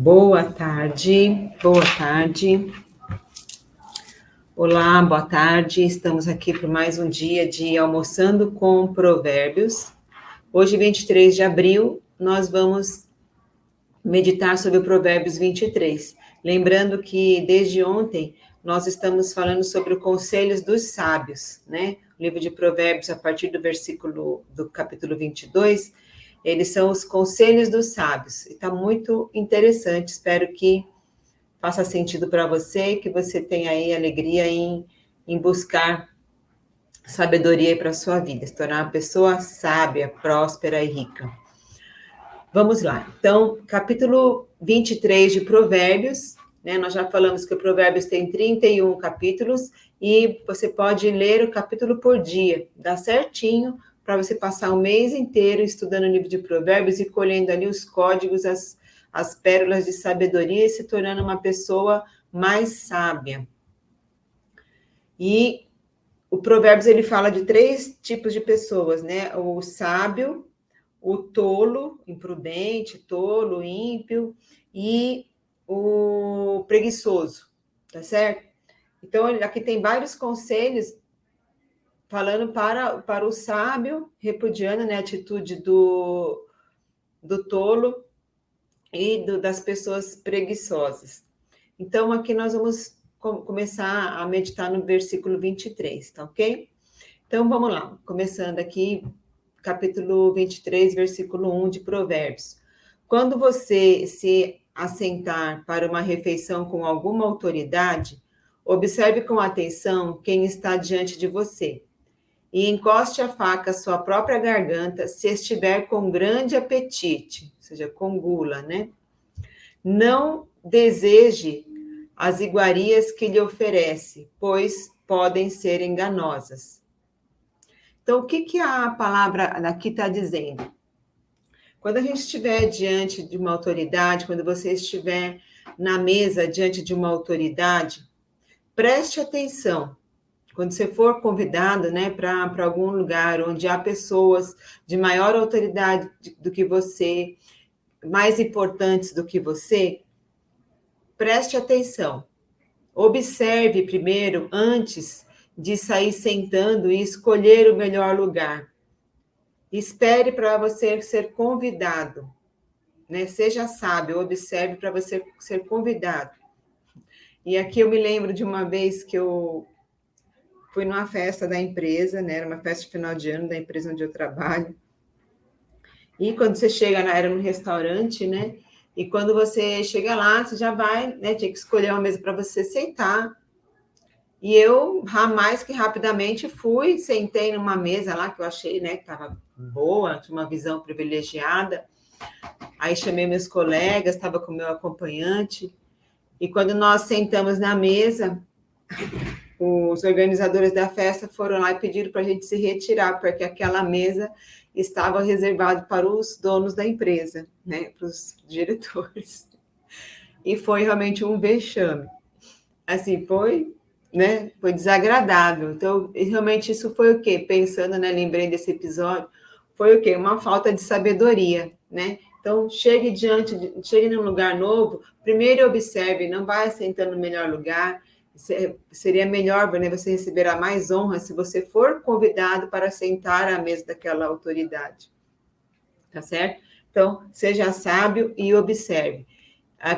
Boa tarde, boa tarde. Olá, boa tarde. Estamos aqui para mais um dia de Almoçando com Provérbios. Hoje, 23 de abril, nós vamos meditar sobre o Provérbios 23. Lembrando que desde ontem nós estamos falando sobre os conselhos dos sábios, né? O livro de Provérbios, a partir do capítulo 22, eles são os conselhos dos sábios. E está muito interessante, espero que faça sentido para você, que você tenha aí alegria em buscar sabedoria para a sua vida, se tornar uma pessoa sábia, próspera e rica. Vamos lá. Então, capítulo 23 de Provérbios, né? Nós já falamos que o Provérbios tem 31 capítulos e você pode ler o capítulo por dia, dá certinho para você passar o mês inteiro estudando o livro de Provérbios e colhendo ali os códigos, as pérolas de sabedoria e se tornando uma pessoa mais sábia. E o Provérbios, ele fala de 3 tipos de pessoas, né? O sábio, o tolo, imprudente, tolo, ímpio, e o preguiçoso, tá certo? Então, aqui tem vários conselhos falando para o sábio, repudiando, né, a atitude do tolo e das pessoas preguiçosas. Então, aqui nós vamos começar a meditar no versículo 23, tá ok? Então, vamos lá, começando aqui, capítulo 23, versículo 1 de Provérbios. Quando você se assentar para uma refeição com alguma autoridade, observe com atenção quem está diante de você e encoste a faca à sua própria garganta se estiver com grande apetite, ou seja, com gula, né? Não deseje as iguarias que lhe oferece, pois podem ser enganosas. Então, o que a palavra aqui está dizendo? Quando a gente estiver diante de uma autoridade, quando você estiver na mesa diante de uma autoridade, preste atenção. Quando você for convidado, né, para algum lugar onde há pessoas de maior autoridade do que você, mais importantes do que você, preste atenção. Observe primeiro, antes de sair sentando e escolher o melhor lugar. Espere para você ser convidado, né? Seja sábio, observe para você ser convidado. E aqui eu me lembro de uma vez que eu fui numa festa da empresa, né? Era uma festa de final de ano da empresa onde eu trabalho. E quando você chega, era num restaurante, né? E quando você chega lá, você já vai, né? Tinha que escolher uma mesa para você sentar. E eu, mais que rapidamente, fui, sentei numa mesa lá, que eu achei, né, que estava boa, tinha uma visão privilegiada. Aí chamei meus colegas, estava com o meu acompanhante. E quando nós sentamos na mesa, os organizadores da festa foram lá e pediram para a gente se retirar, porque aquela mesa estava reservada para os donos da empresa, né, para os diretores. E foi realmente um vexame. Assim, foi, né, foi desagradável. Então, realmente isso foi o quê? Pensando, né, lembrei desse episódio, foi o quê? Uma falta de sabedoria, né? Então, chegue num lugar novo, primeiro observe, não vai sentando no melhor lugar. Seria melhor, né, você receberá mais honra se você for convidado para sentar à mesa daquela autoridade. Tá certo? Então, seja sábio e observe.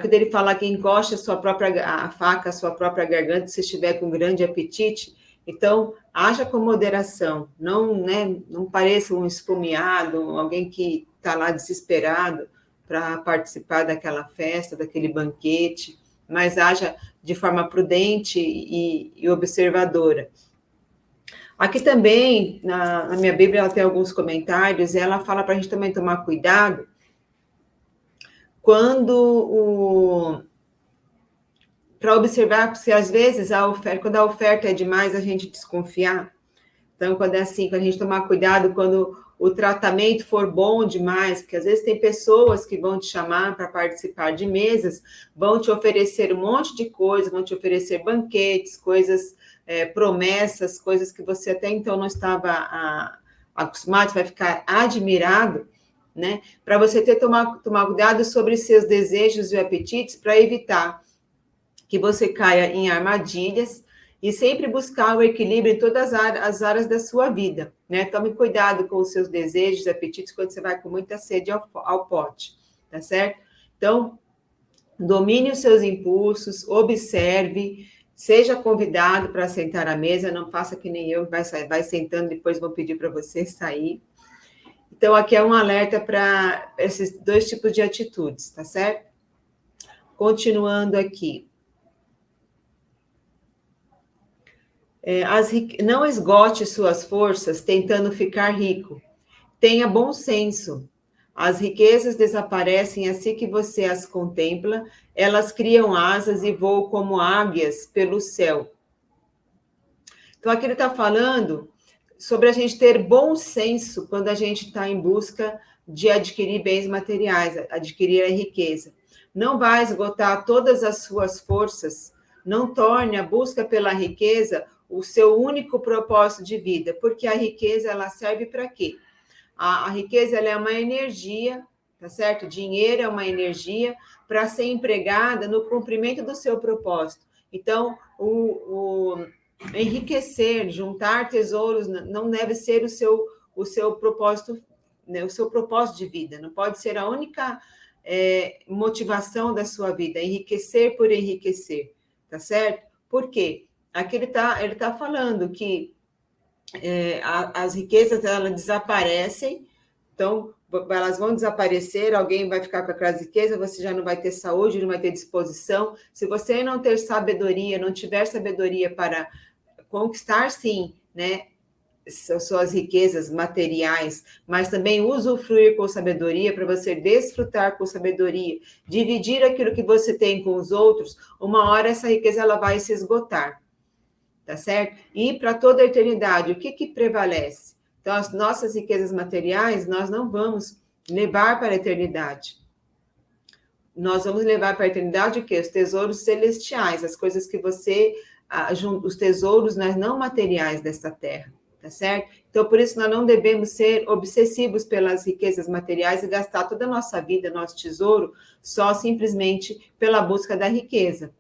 Quando ele fala que encoste a faca à sua própria garganta se estiver com grande apetite, então haja com moderação, não, né, não pareça um esfomeado, alguém que está lá desesperado para participar daquela festa, daquele banquete, mas haja de forma prudente e observadora. Aqui também, na minha Bíblia, ela tem alguns comentários, e ela fala para a gente também tomar cuidado para observar, porque às vezes quando a oferta é demais, a gente desconfiar. Então, quando é assim, quando a gente tomar cuidado, quando o tratamento for bom demais, porque às vezes tem pessoas que vão te chamar para participar de mesas, vão te oferecer um monte de coisas, vão te oferecer banquetes, coisas, promessas, coisas que você até então não estava acostumado, você vai ficar admirado. né? Para você tomar cuidado sobre seus desejos e apetites para evitar que você caia em armadilhas e sempre buscar o equilíbrio em todas as áreas da sua vida, né? Tome cuidado com os seus desejos e apetites quando você vai com muita sede ao pote, tá certo? Então, domine os seus impulsos, observe, seja convidado para sentar à mesa, não faça que nem eu, vai sentando, depois vão pedir para você sair. Então, aqui é um alerta para esses dois tipos de atitudes, tá certo? Continuando aqui. Não esgote suas forças tentando ficar rico. Tenha bom senso. As riquezas desaparecem assim que você as contempla, elas criam asas e voam como águias pelo céu. Então, aqui ele está falando sobre a gente ter bom senso quando a gente está em busca de adquirir bens materiais, adquirir a riqueza. Não vai esgotar todas as suas forças, não torne a busca pela riqueza o seu único propósito de vida, porque a riqueza ela serve para quê? A riqueza ela é uma energia, tá certo? Dinheiro é uma energia para ser empregada no cumprimento do seu propósito. Então, o enriquecer, juntar tesouros, não deve ser o seu propósito, né? O seu propósito de vida. Não pode ser a única motivação da sua vida, enriquecer por enriquecer, tá certo? Por quê? Aqui ele tá falando que as riquezas elas desaparecem, então elas vão desaparecer, alguém vai ficar com aquelas riquezas, você já não vai ter saúde, não vai ter disposição. Se você não ter sabedoria, não tiver sabedoria para conquistar, sim, né, suas riquezas materiais, mas também usufruir com sabedoria, para você desfrutar com sabedoria, dividir aquilo que você tem com os outros, uma hora essa riqueza ela vai se esgotar. Tá certo? E para toda a eternidade, o que prevalece? Então, as nossas riquezas materiais, nós não vamos levar para a eternidade. Nós vamos levar para a eternidade o quê? Os tesouros celestiais, as coisas que você... os tesouros não materiais desta terra, tá certo? Então, por isso, nós não devemos ser obsessivos pelas riquezas materiais e gastar toda a nossa vida, nosso tesouro, só simplesmente pela busca da riqueza.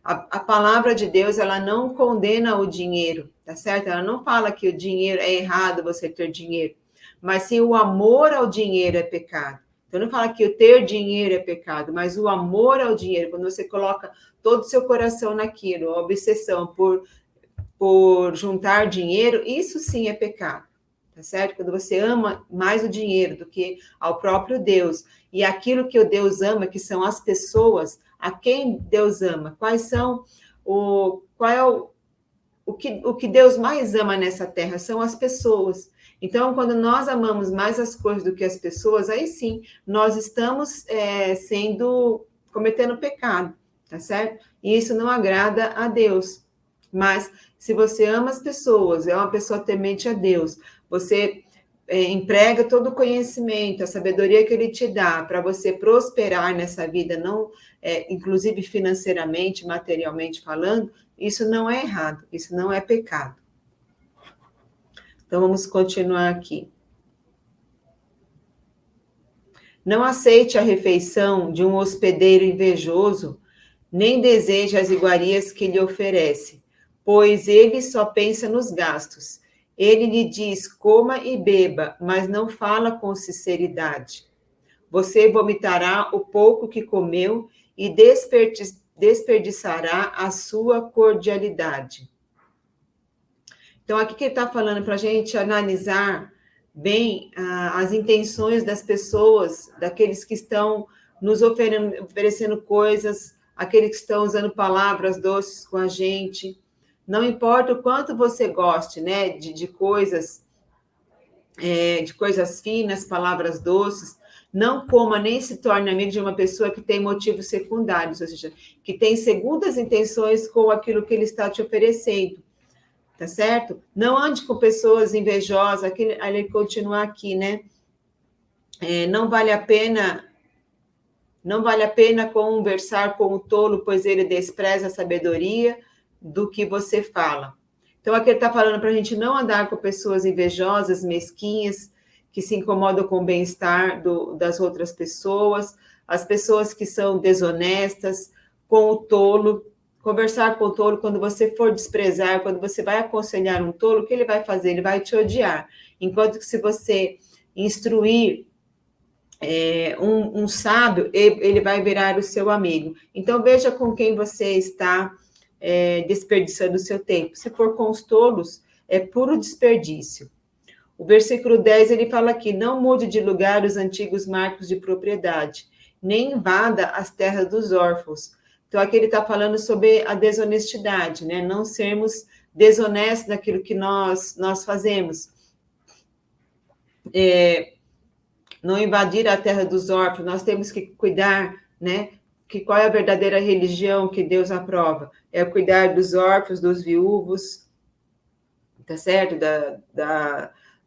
A palavra de Deus, ela não condena o dinheiro, tá certo? Ela não fala que o dinheiro é errado você ter dinheiro, mas sim o amor ao dinheiro é pecado. Então, não fala que o ter dinheiro é pecado, mas o amor ao dinheiro, quando você coloca todo o seu coração naquilo, a obsessão por juntar dinheiro, isso sim é pecado, tá certo? Quando você ama mais o dinheiro do que ao próprio Deus, e aquilo que o Deus ama, que são as pessoas, a quem Deus ama, o que Deus mais ama nessa terra são as pessoas. Então, quando nós amamos mais as coisas do que as pessoas, aí sim, nós estamos cometendo pecado, tá certo? E isso não agrada a Deus. Mas, se você ama as pessoas, é uma pessoa temente a Deus, você emprega todo o conhecimento, a sabedoria que ele te dá para você prosperar nessa vida, não, inclusive financeiramente, materialmente falando, isso não é errado, isso não é pecado. Então, vamos continuar aqui. Não aceite a refeição de um hospedeiro invejoso, nem deseje as iguarias que lhe oferece, pois ele só pensa nos gastos. Ele lhe diz, coma e beba, mas não fala com sinceridade. Você vomitará o pouco que comeu e desperdiçará a sua cordialidade. Então, aqui que ele está falando para a gente analisar bem as intenções das pessoas, daqueles que estão nos oferecendo coisas, aqueles que estão usando palavras doces com a gente. Não importa o quanto você goste, né, de coisas finas, palavras doces, não coma nem se torne amigo de uma pessoa que tem motivos secundários, ou seja, que tem segundas intenções com aquilo que ele está te oferecendo, tá certo? Não ande com pessoas invejosas, ele continua aqui, né? Não vale a pena conversar com o tolo, pois ele despreza a sabedoria do que você fala. Então, aqui ele está falando para a gente não andar com pessoas invejosas, mesquinhas, que se incomodam com o bem-estar das outras pessoas, as pessoas que são desonestas, com o tolo. Conversar com o tolo, quando você for desprezar, quando você vai aconselhar um tolo, o que ele vai fazer? Ele vai te odiar. Enquanto que se você instruir um sábio, ele vai virar o seu amigo. Então, veja com quem você está desperdiçando o seu tempo. Se for com os tolos, é puro desperdício. O versículo 10, ele fala aqui, não mude de lugar os antigos marcos de propriedade, nem invada as terras dos órfãos. Então, aqui ele está falando sobre a desonestidade, né? Não sermos desonestos naquilo que nós fazemos. Não invadir a terra dos órfãos, nós temos que cuidar, né? Qual é a verdadeira religião que Deus aprova? É cuidar dos órfãos, dos viúvos, tá certo?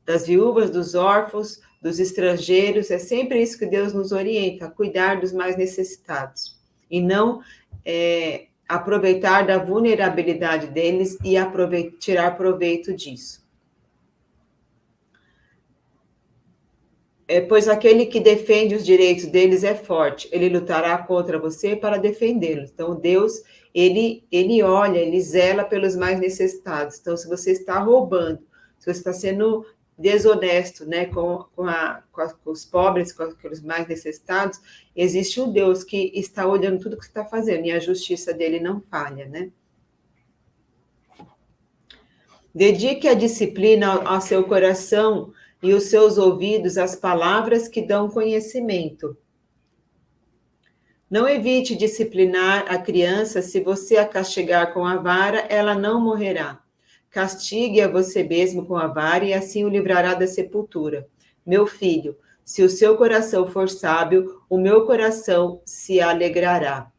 Das viúvas, dos órfãos, dos estrangeiros, é sempre isso que Deus nos orienta, a cuidar dos mais necessitados, e não aproveitar da vulnerabilidade deles e tirar proveito disso. Pois aquele que defende os direitos deles é forte, ele lutará contra você para defendê-los. Então, Deus, ele olha, ele zela pelos mais necessitados. Então, se você está roubando, se você está sendo desonesto, né, com os pobres, com aqueles mais necessitados, existe um Deus que está olhando tudo que você está fazendo e a justiça dele não falha, né? Dedique a disciplina ao seu coração e os seus ouvidos às palavras que dão conhecimento. Não evite disciplinar a criança, se você a castigar com a vara, ela não morrerá. Castigue a você mesmo com a vara e assim o livrará da sepultura. Meu filho, se o seu coração for sábio, o meu coração se alegrará.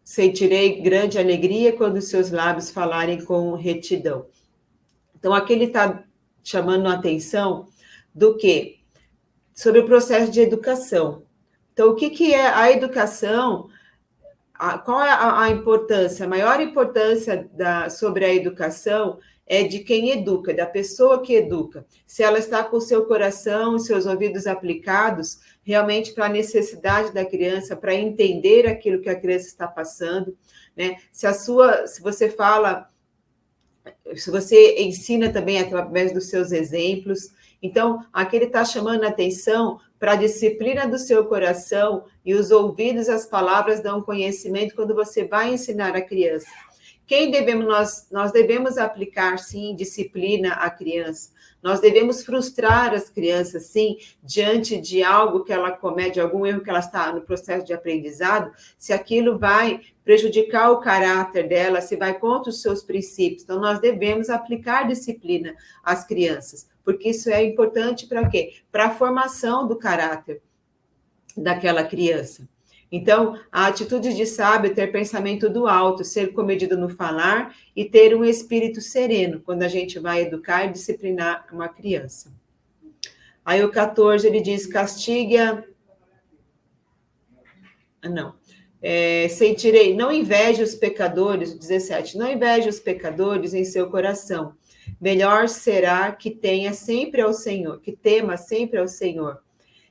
Sentirei grande alegria quando os seus lábios falarem com retidão. Então, aqui ele está chamando a atenção do quê? Sobre o processo de educação. Então, o que é a educação? Qual é a importância? A maior importância sobre a educação é de quem educa, da pessoa que educa. Se ela está com o seu coração e seus ouvidos aplicados realmente para a necessidade da criança, para entender aquilo que a criança está passando, né? Se você fala, se você ensina também através dos seus exemplos. Então, aqui ele está chamando a atenção para a disciplina do seu coração e os ouvidos, as palavras dão conhecimento quando você vai ensinar a criança. Nós devemos aplicar, sim, disciplina à criança. Nós devemos frustrar as crianças, sim, diante de algo que ela comete, algum erro que ela está no processo de aprendizado, se aquilo vai prejudicar o caráter dela, se vai contra os seus princípios. Então, nós devemos aplicar disciplina às crianças, porque isso é importante para quê? Para a formação do caráter daquela criança. Então, a atitude de sábio é ter pensamento do alto, ser comedido no falar e ter um espírito sereno quando a gente vai educar e disciplinar uma criança. Aí o 14, ele diz, sentirei, não inveje os pecadores, o 17, não inveje os pecadores em seu coração. Melhor será que tenha sempre ao Senhor, que tema sempre ao Senhor.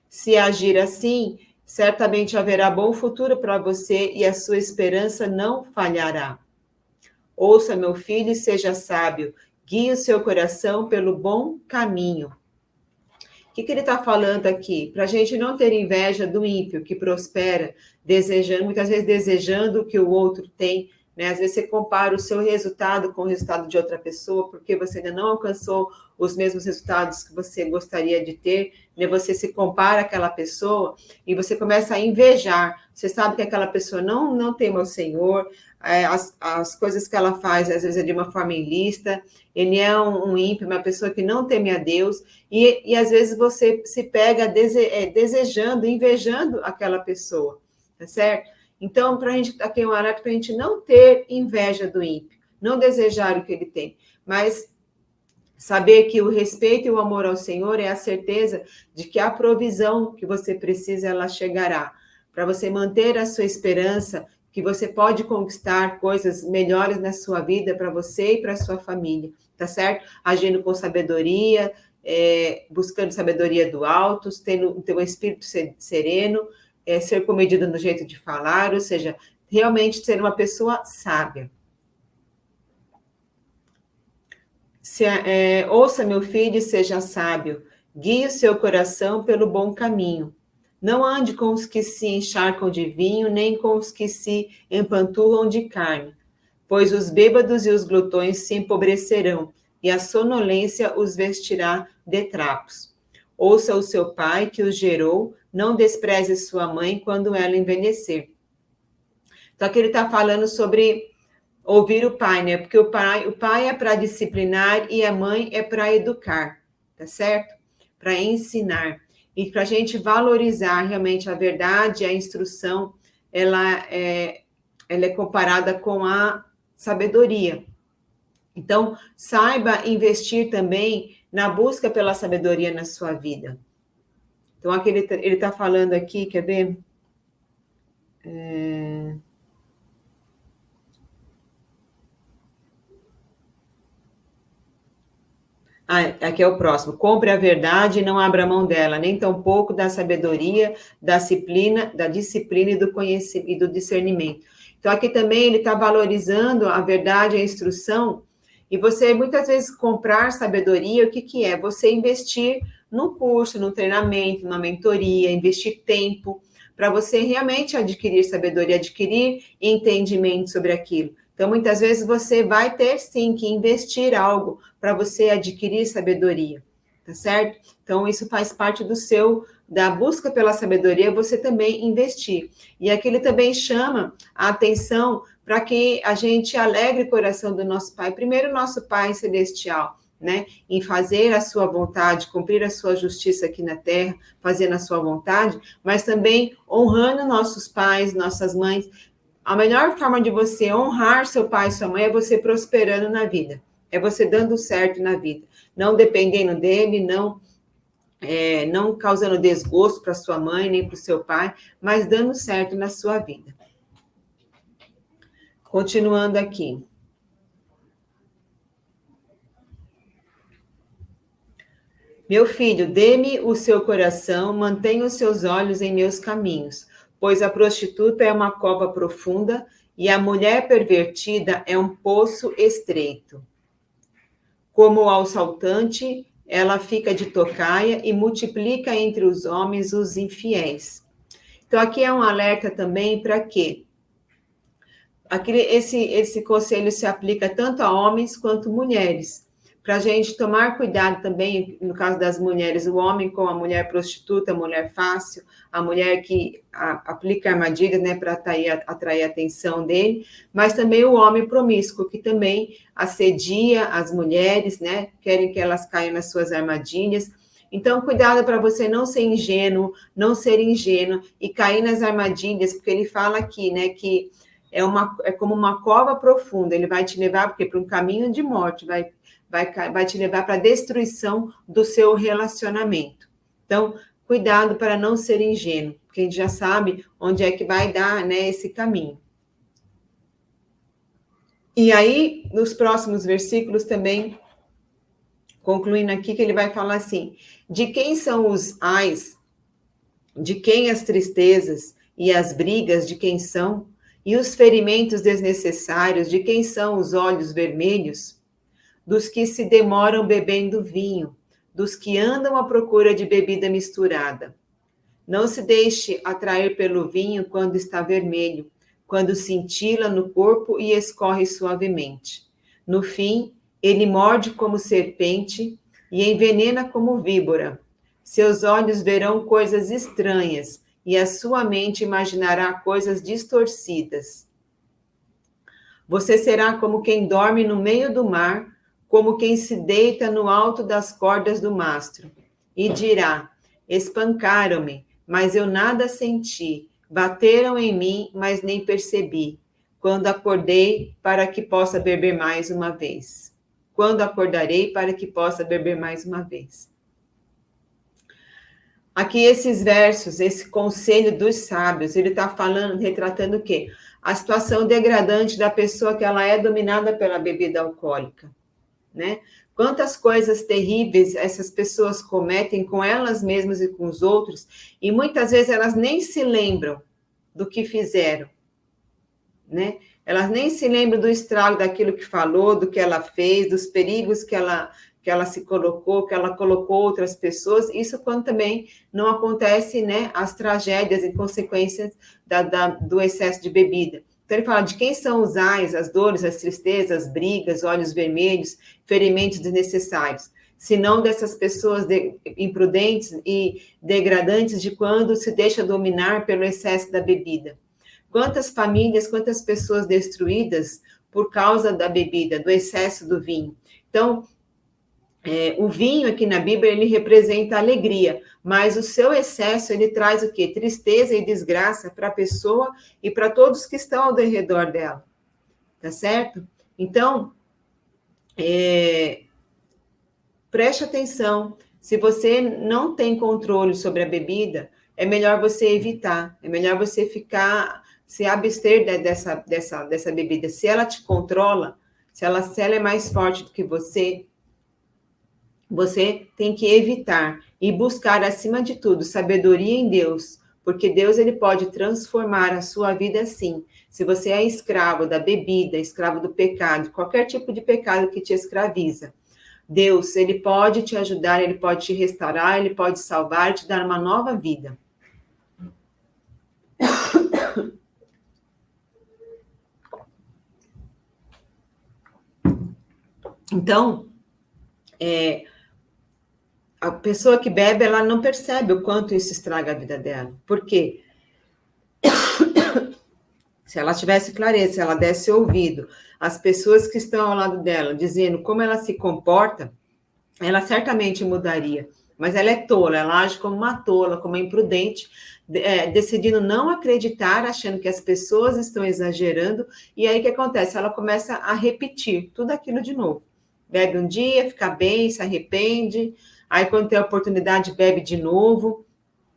Se agir assim, certamente haverá bom futuro para você e a sua esperança não falhará. Ouça, meu filho, e seja sábio. Guie o seu coração pelo bom caminho. O que ele está falando aqui? Para a gente não ter inveja do ímpio que prospera, muitas vezes desejando o que o outro tem, né? Às vezes você compara o seu resultado com o resultado de outra pessoa, porque você ainda não alcançou os mesmos resultados que você gostaria de ter, né? Você se compara àquela pessoa e você começa a invejar. Você sabe que aquela pessoa não teme ao Senhor, as coisas que ela faz, às vezes, é de uma forma ilícita, ele é um ímpio, uma pessoa que não teme a Deus, e às vezes você se pega desejando, invejando aquela pessoa, tá certo? Então, para a gente, aqui é um alerta para a gente não ter inveja do ímpio, não desejar o que ele tem, mas saber que o respeito e o amor ao Senhor é a certeza de que a provisão que você precisa, ela chegará. Para você manter a sua esperança, que você pode conquistar coisas melhores na sua vida para você e para a sua família, tá certo? Agindo com sabedoria, buscando sabedoria do alto, ter um espírito sereno, ser comedido no jeito de falar, ou seja, realmente ser uma pessoa sábia. Ouça, meu filho, e seja sábio, guie o seu coração pelo bom caminho. Não ande com os que se encharcam de vinho, nem com os que se empanturram de carne, pois os bêbados e os glutões se empobrecerão, e a sonolência os vestirá de trapos. Ouça o seu pai que os gerou, não despreze sua mãe quando ela envelhecer. Então, aqui ele está falando sobre ouvir o pai, né? Porque o pai é para disciplinar e a mãe é para educar, tá certo? Para ensinar. E para a gente valorizar realmente a verdade, a instrução, ela é comparada com a sabedoria. Então, saiba investir também na busca pela sabedoria na sua vida. Então, aqui ele está falando aqui, quer ver? Aqui é o próximo. Compre a verdade e não abra mão dela, nem tampouco da sabedoria, da disciplina e do conhecimento e do discernimento. Então, aqui também ele está valorizando a verdade, a instrução, e você muitas vezes comprar sabedoria, o que é? Você investir num curso, num treinamento, numa mentoria, investir tempo, para você realmente adquirir sabedoria, adquirir entendimento sobre aquilo. Então, muitas vezes você vai ter sim que investir algo para você adquirir sabedoria, tá certo? Então, isso faz parte da busca pela sabedoria, você também investir. E aqui ele também chama a atenção para que a gente alegre o coração do nosso Pai. Primeiro, nosso Pai Celestial, né? Em fazer a sua vontade, cumprir a sua justiça aqui na terra, fazendo a sua vontade, mas também honrando nossos pais, nossas mães. A melhor forma de você honrar seu pai e sua mãe é você prosperando na vida, é você dando certo na vida, não dependendo dele, não causando desgosto para sua mãe nem para o seu pai, mas dando certo na sua vida. Continuando aqui. Meu filho, dê-me o seu coração, mantenha os seus olhos em meus caminhos, pois a prostituta é uma cova profunda e a mulher pervertida é um poço estreito. Como o assaltante, ela fica de tocaia e multiplica entre os homens os infiéis. Então, aqui é um alerta também para quê? Esse conselho se aplica tanto a homens quanto mulheres, para a gente tomar cuidado também, no caso das mulheres, o homem com a mulher prostituta, a mulher fácil, a mulher que aplica armadilhas, né, para atrair a atenção dele, mas também o homem promíscuo, que também assedia as mulheres, né, querem que elas caiam nas suas armadilhas. Então, cuidado para você não ser ingênuo, não ser ingênuo e cair nas armadilhas, porque ele fala aqui, né, que é como uma cova profunda, ele vai te levar para um caminho de morte, vai te levar para a destruição do seu relacionamento. Então, cuidado para não ser ingênuo, porque a gente já sabe onde é que vai dar, né, esse caminho. E aí, nos próximos versículos também, concluindo aqui, que ele vai falar assim: de quem são os ais, de quem as tristezas e as brigas, de quem são, e os ferimentos desnecessários, de quem são os olhos vermelhos? Dos que se demoram bebendo vinho, dos que andam à procura de bebida misturada. Não se deixe atrair pelo vinho quando está vermelho, quando cintila no corpo e escorre suavemente. No fim, ele morde como serpente e envenena como víbora. Seus olhos verão coisas estranhas e a sua mente imaginará coisas distorcidas. Você será como quem dorme no meio do mar, como quem se deita no alto das cordas do mastro, e dirá: espancaram-me, mas eu nada senti, bateram em mim, mas nem percebi, quando acordei para que possa beber mais uma vez. Quando acordarei para que possa beber mais uma vez. Aqui esses versos, esse conselho dos sábios, ele está falando, retratando o quê? A situação degradante da pessoa que ela é dominada pela bebida alcoólica, né? Quantas coisas terríveis essas pessoas cometem com elas mesmas e com os outros, e muitas vezes elas nem se lembram do que fizeram, né? Elas nem se lembram do estrago daquilo que falou, do que ela fez, dos perigos que ela se colocou, que ela colocou outras pessoas. Isso quando também não acontece, né, as tragédias e consequências do excesso de bebida. Então ele fala de quem são os ais, as dores, as tristezas, as brigas, olhos vermelhos, ferimentos desnecessários, senão dessas pessoas imprudentes e degradantes de quando se deixa dominar pelo excesso da bebida. Quantas famílias, quantas pessoas destruídas por causa da bebida, do excesso do vinho. Então, o vinho aqui na Bíblia, ele representa alegria, mas o seu excesso, ele traz o quê? Tristeza e desgraça para a pessoa e para todos que estão ao redor dela, tá certo? Então, preste atenção, se você não tem controle sobre a bebida, é melhor você evitar, é melhor você se abster dessa bebida. Se ela te controla, se ela é mais forte do que você tem que evitar e buscar, acima de tudo, sabedoria em Deus, porque Deus ele pode transformar a sua vida assim. Se você é escravo da bebida, escravo do pecado, qualquer tipo de pecado que te escraviza, Deus, ele pode te ajudar, ele pode te restaurar, ele pode salvar, te dar uma nova vida. Então, a pessoa que bebe, ela não percebe o quanto isso estraga a vida dela. Por quê? Se ela tivesse clareza, se ela desse ouvido às pessoas que estão ao lado dela, dizendo como ela se comporta, ela certamente mudaria. Mas ela é tola, ela age como uma tola, como uma imprudente, decidindo não acreditar, achando que as pessoas estão exagerando, e aí o que acontece? Ela começa a repetir tudo aquilo de novo. Bebe um dia, fica bem, se arrepende, aí quando tem a oportunidade, bebe de novo,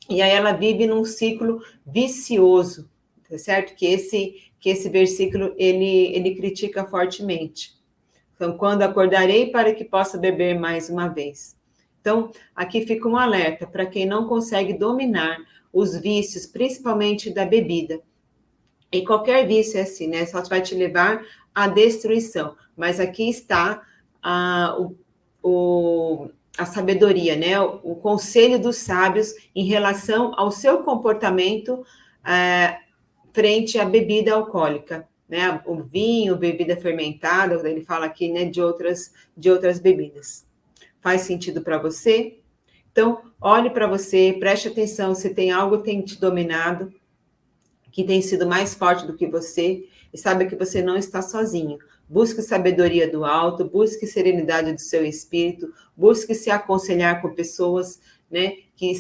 e aí ela vive num ciclo vicioso, tá certo? Que esse versículo, ele critica fortemente. Então, quando acordarei para que possa beber mais uma vez. Então, aqui fica um alerta para quem não consegue dominar os vícios, principalmente da bebida. E qualquer vício é assim, né? Só vai te levar à destruição. Mas aqui está a sabedoria, né? O conselho dos sábios em relação ao seu comportamento frente à bebida alcoólica, né? O vinho, bebida fermentada, ele fala aqui, né, de outras bebidas. Faz sentido para você? Então, olhe para você, preste atenção se tem algo que tem te dominado, que tem sido mais forte do que você, e saiba que você não está sozinho. Busque sabedoria do alto, busque serenidade do seu espírito, busque se aconselhar com pessoas, né, que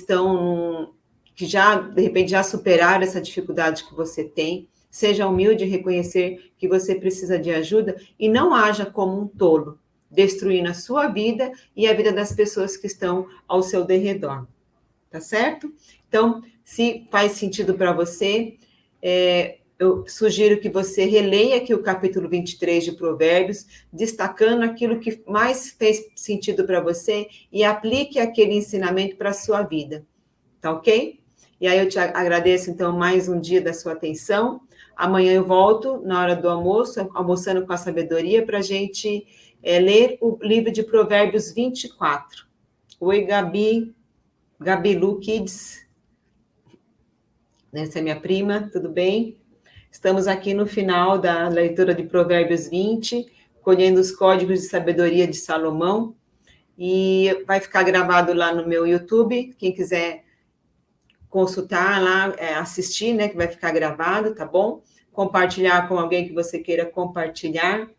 já, de repente, já superaram essa dificuldade que você tem. Seja humilde em reconhecer que você precisa de ajuda e não haja como um tolo, destruindo a sua vida e a vida das pessoas que estão ao seu derredor. Tá certo? Então, se faz sentido para você, eu sugiro que você releia aqui o capítulo 23 de Provérbios, destacando aquilo que mais fez sentido para você e aplique aquele ensinamento para a sua vida. Tá ok? E aí eu te agradeço, então, mais um dia da sua atenção. Amanhã eu volto, na hora do almoço, almoçando com a sabedoria, para a gente ler o livro de Provérbios 24. Oi, Gabilu Kids. Essa é minha prima, tudo bem? Estamos aqui no final da leitura de Provérbios 20, colhendo os códigos de sabedoria de Salomão. E vai ficar gravado lá no meu YouTube, quem quiser consultar lá, assistir, né, que vai ficar gravado, tá bom? Compartilhar com alguém que você queira compartilhar.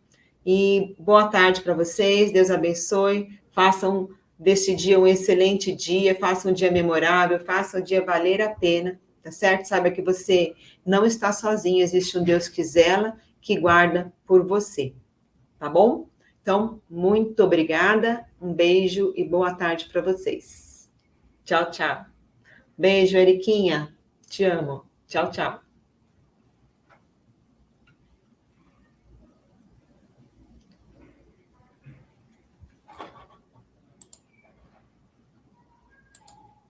E boa tarde para vocês, Deus abençoe, façam deste dia um excelente dia, façam um dia memorável, façam o dia valer a pena, tá certo? Saiba que você não está sozinho, existe um Deus que zela, que guarda por você, tá bom? Então, muito obrigada, um beijo e boa tarde para vocês. Tchau, tchau. Beijo, Eriquinha. Te amo. Tchau, tchau.